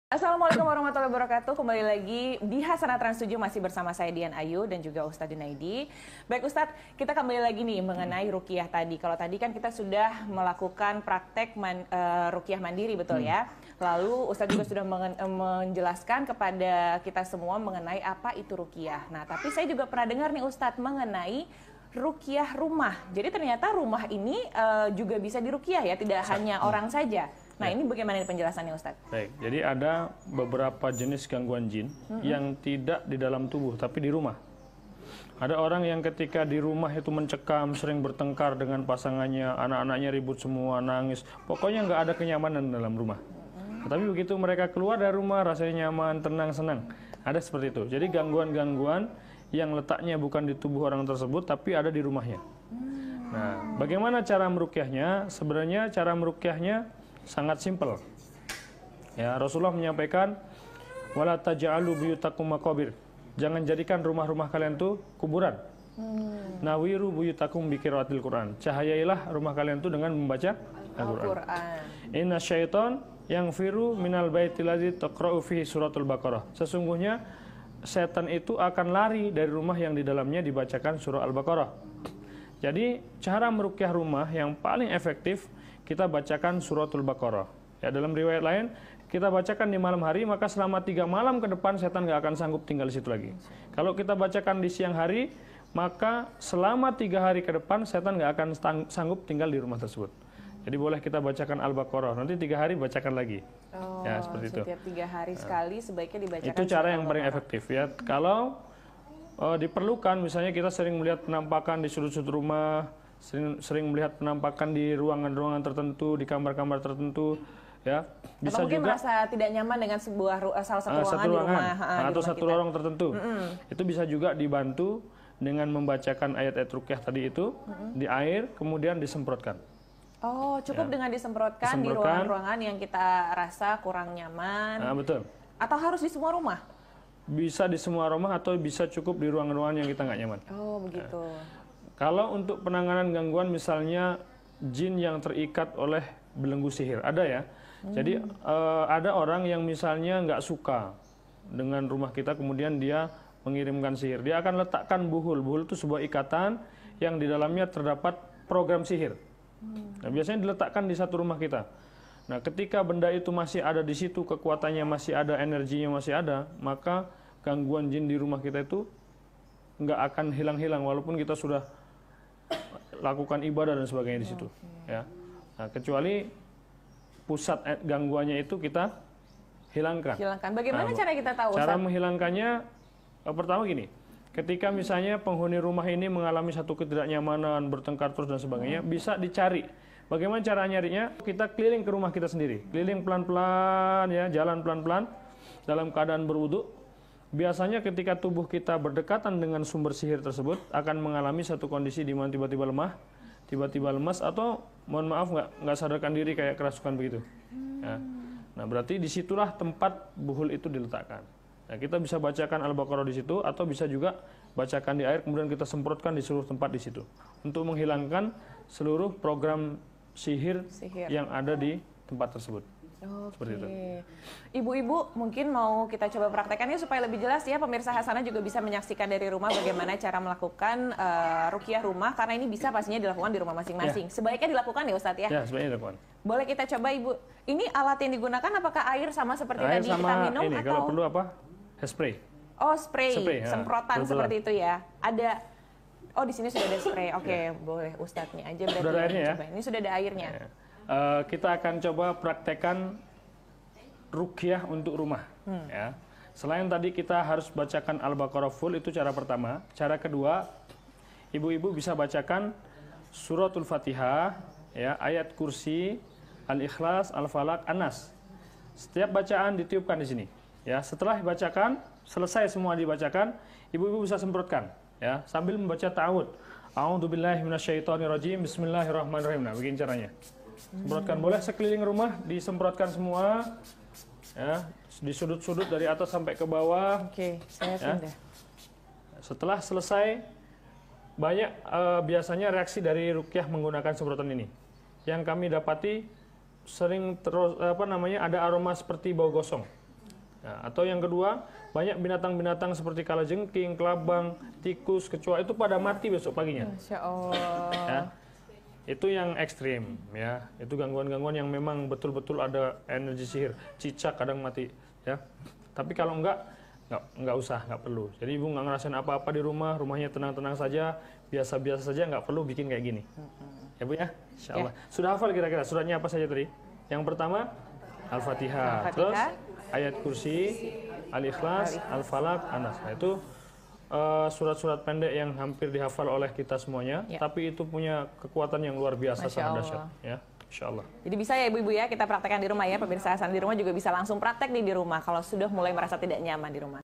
Assalamualaikum warahmatullahi wabarakatuh. Kembali lagi di Hasanah Trans 7 masih bersama saya Dian Ayu dan juga Ustadz Junaidi. Baik Ustadz, kita kembali lagi nih mengenai ruqyah tadi. Kalau tadi kan kita sudah melakukan praktek ruqyah mandiri, betul ya? Lalu Ustadz juga sudah menjelaskan kepada kita semua mengenai apa itu ruqyah. Nah, tapi saya juga pernah dengar nih Ustadz mengenai ruqyah rumah. Jadi ternyata rumah ini juga bisa diruqyah ya, tidak hanya orang saja. Nah, ini bagaimana penjelasannya Ustadz? Baik, jadi ada beberapa jenis gangguan jin yang tidak di dalam tubuh, tapi di rumah. Ada orang yang ketika di rumah itu mencekam, sering bertengkar dengan pasangannya, anak-anaknya ribut semua, nangis. Pokoknya nggak ada kenyamanan dalam rumah. Tapi begitu mereka keluar dari rumah, rasanya nyaman, tenang, senang. Ada seperti itu. Jadi gangguan-gangguan yang letaknya bukan di tubuh orang tersebut, tapi ada di rumahnya. Nah, bagaimana cara meruqyahnya? Sebenarnya cara meruqyahnya sangat simpel. Ya, Rasulullah menyampaikan, "Wala taj'alu buyutakum maqabir." Jangan jadikan rumah-rumah kalian tuh kuburan. Nawiru buyutakum biqiraatil Quran. Cahayailah rumah kalian tuh dengan membaca Al-Qur'an. Inna syaiton yang firu minal baitil ladzi taqra'u fihi suratul Baqarah. Sesungguhnya setan itu akan lari dari rumah yang di dalamnya dibacakan surah Al-Baqarah. Jadi, cara meruqyah rumah yang paling efektif kita bacakan suratul Baqarah. Ya, dalam riwayat lain, kita bacakan di malam hari, maka selama 3 malam ke depan setan nggak akan sanggup tinggal di situ lagi. Kalau kita bacakan di siang hari, maka selama 3 hari ke depan setan nggak akan sanggup tinggal di rumah tersebut. Jadi boleh kita bacakan Al-Baqarah, nanti 3 hari bacakan lagi. Oh, ya, seperti itu. Setiap 3 hari sekali sebaiknya dibacakan. Itu cara yang paling efektif ya. Kalau diperlukan, misalnya kita sering melihat penampakan di sudut-sudut rumah, sering melihat penampakan di ruangan-ruangan tertentu, di kamar-kamar tertentu, ya bisa atau mungkin juga merasa tidak nyaman dengan salah satu ruangan di rumah atau satu lorong tertentu. Itu bisa juga dibantu dengan membacakan ayat-ayat ruqyah tadi itu di air, kemudian disemprotkan. Oh, cukup Ya. dengan disemprotkan di ruangan-ruangan yang kita rasa kurang nyaman. Betul. Atau harus di semua rumah? Bisa di semua rumah atau bisa cukup di ruangan-ruangan yang kita nggak nyaman. Oh, begitu. Kalau untuk penanganan gangguan misalnya jin yang terikat oleh belenggu sihir, ada ya. Jadi ada orang yang misalnya nggak suka dengan rumah kita, kemudian dia mengirimkan sihir. Dia akan letakkan buhul. Buhul itu sebuah ikatan yang di dalamnya terdapat program sihir. Nah, biasanya diletakkan di satu rumah kita. Nah, ketika benda itu masih ada di situ, kekuatannya masih ada, energinya masih ada, maka gangguan jin di rumah kita itu nggak akan hilang-hilang walaupun kita sudah lakukan ibadah dan sebagainya di situ. Ya. Nah, kecuali pusat gangguannya itu kita hilangkan. Bagaimana cara kita tahu? Cara menghilangkannya pertama gini. Ketika misalnya penghuni rumah ini mengalami satu ketidaknyamanan, bertengkar terus dan sebagainya, bisa dicari. Bagaimana cara nyarinya? Kita keliling ke rumah kita sendiri. Keliling pelan-pelan ya, jalan pelan-pelan dalam keadaan berwudu. Biasanya ketika tubuh kita berdekatan dengan sumber sihir tersebut akan mengalami satu kondisi di mana tiba-tiba lemah, tiba-tiba lemas, atau mohon maaf nggak sadarkan diri kayak kerasukan begitu. Ya. Nah, berarti disitulah tempat buhul itu diletakkan. Nah, kita bisa bacakan Al-Baqarah di situ atau bisa juga bacakan di air kemudian kita semprotkan di seluruh tempat di situ untuk menghilangkan seluruh program sihir yang ada di tempat tersebut. Seperti itu. Ibu-ibu mungkin mau kita coba praktekannya supaya lebih jelas ya, pemirsa Hasanah juga bisa menyaksikan dari rumah bagaimana cara melakukan ruqyah rumah, karena ini bisa pastinya dilakukan di rumah masing-masing. Sebaiknya dilakukan ya Ustadz ya? Ya, sebaiknya dilakukan. Boleh kita coba Ibu. Ini alat yang digunakan apakah air sama seperti air tadi sama kita minum ini, atau? Kalau perlu apa? Spray. Oh, spray semprotan seperti itu ya. Ada. Oh, di sini sudah ada spray. Oke, boleh Ustadznya aja berarti. Sudah ada airnya ya? Ini sudah ada airnya. Ya. Kita akan coba praktekkan ruqyah untuk rumah. Ya. Selain tadi kita harus bacakan Al-Baqarah full, itu cara pertama. Cara kedua, ibu-ibu bisa bacakan suratul Fatihah, ya, ayat kursi, Al-Ikhlas, Al-Falaq, An-Nas. Setiap bacaan ditiupkan di sini. Ya, setelah dibacakan, selesai semua dibacakan, ibu-ibu bisa semprotkan, ya, sambil membaca ta'awud. A'udzubillahi minasyaitonirrajim, bismillahirrahmanirrahim. Nah, begini caranya. Semprotkan, boleh sekeliling rumah disemprotkan semua, ya, di sudut-sudut dari atas sampai ke bawah. Oke, saya pindah. Setelah selesai, banyak biasanya reaksi dari ruqyah menggunakan semprotan ini. Yang kami dapati sering terus ada aroma seperti bau gosong. Nah, atau yang kedua, banyak binatang-binatang seperti kalajengking, kelabang, tikus, kecoa itu pada mati besok paginya. Masya Allah. Ya. Itu yang ekstrim, ya. Itu gangguan-gangguan yang memang betul-betul ada energi sihir. Cicak kadang mati, ya. Tapi kalau enggak usah, enggak perlu. Jadi ibu nggak ngerasain apa-apa di rumah, rumahnya tenang-tenang saja, biasa-biasa saja, nggak perlu bikin kayak gini. Ya bu ya, insya Allah. Sudah hafal kira-kira suratnya apa saja tadi? Yang pertama Al-Fatihah, terus ayat kursi, Al-Ikhlas, Al-Falaq, An-Nas. Nah, itu surat-surat pendek yang hampir dihafal oleh kita semuanya, tapi itu punya kekuatan yang luar biasa, sangat dahsyat. Ya, insya Allah. Jadi bisa ya ibu-ibu ya kita praktekkan di rumah ya, pemirsa Hasan di rumah juga bisa langsung praktek nih di rumah kalau sudah mulai merasa tidak nyaman di rumah.